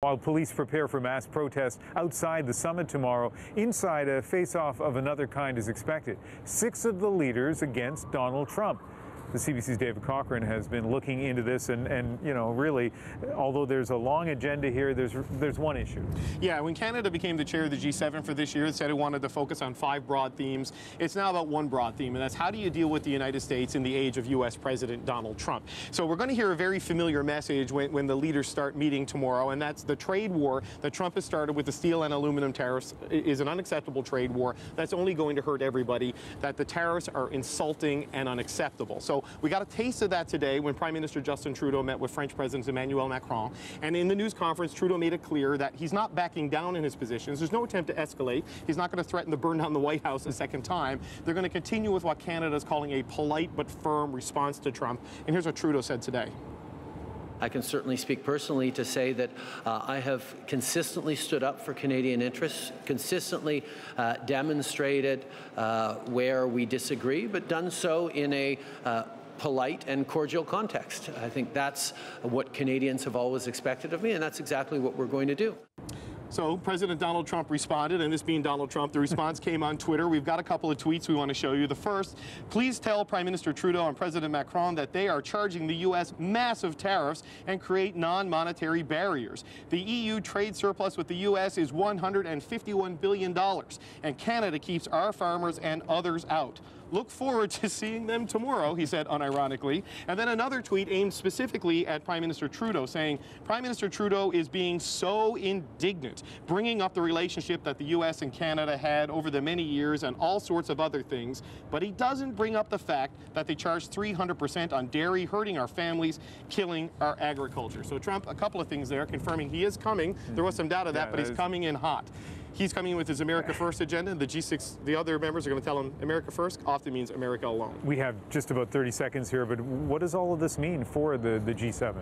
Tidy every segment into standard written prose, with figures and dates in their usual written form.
While police prepare for mass protests outside the summit tomorrow, inside a face-off of another kind is expected. 6 of the leaders against Donald Trump. The CBC's David Cochran has been looking into this, and you know, really, although there's a long agenda here, there's one issue. Yeah, when Canada became the chair of the G7 for this year, it said it wanted to focus on 5 broad themes. It's now about one broad theme, and that's how do you deal with the United States in the age of U.S. President Donald Trump. So we're going to hear a very familiar message when the leaders start meeting tomorrow, and that's the trade war that Trump has started with the steel and aluminum tariffs is an unacceptable trade war that's only going to hurt everybody, that the tariffs are insulting and unacceptable. So we got a taste of that today when Prime Minister Justin Trudeau met with French President Emmanuel Macron. And in the news conference, Trudeau made it clear that he's not backing down in his positions. There's no attempt to escalate. He's not going to threaten to burn down the White House a second time. They're going to continue with what Canada is calling a polite but firm response to Trump. And here's what Trudeau said today. I can certainly speak personally to say that I have consistently stood up for Canadian interests, consistently demonstrated where we disagree, but done so in a polite and cordial context. I think that's what Canadians have always expected of me, and that's exactly what we're going to do. So President Donald Trump responded, and this being Donald Trump, the response came on Twitter. We've got a couple of tweets we want to show you. The first, please tell Prime Minister Trudeau and President Macron that they are charging the U.S. massive tariffs and create non-monetary barriers. The EU trade surplus with the U.S. is $151 billion, and Canada keeps our farmers and others out. Look forward to seeing them tomorrow, he said unironically. And then another tweet aimed specifically at Prime Minister Trudeau, saying, Prime Minister Trudeau is being so indignant, bringing up the relationship that the U.S. and Canada had over the many years and all sorts of other things, but he doesn't bring up the fact that they charge 300% on dairy, hurting our families, killing our agriculture. So Trump, a couple of things there, confirming he is coming. There was some doubt of that, but he's coming in hot. He's coming in with his America First agenda. The G6, the other members are going to tell him America First often means America alone. We have just about 30 seconds here, but what does all of this mean for the G7?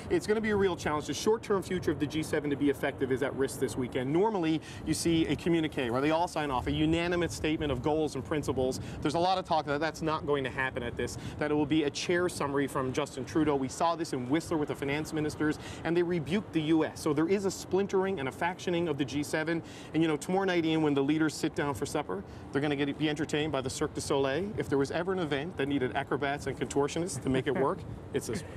It's going to be a real challenge. The short-term future of the G7 to be effective is at risk this weekend. Normally, you see a communique where they all sign off, a unanimous statement of goals and principles. There's a lot of talk that that's not going to happen at this, that it will be a chair summary from Justin Trudeau. We saw this in Whistler with the finance ministers, and they rebuked the U.S. So there is a splintering and a factioning of the G7. And you know, tomorrow night, Ian, when the leaders sit down for supper, they're going to be entertained by the Cirque du Soleil. If there was ever an event that needed acrobats and contortionists to make it work, it's this one.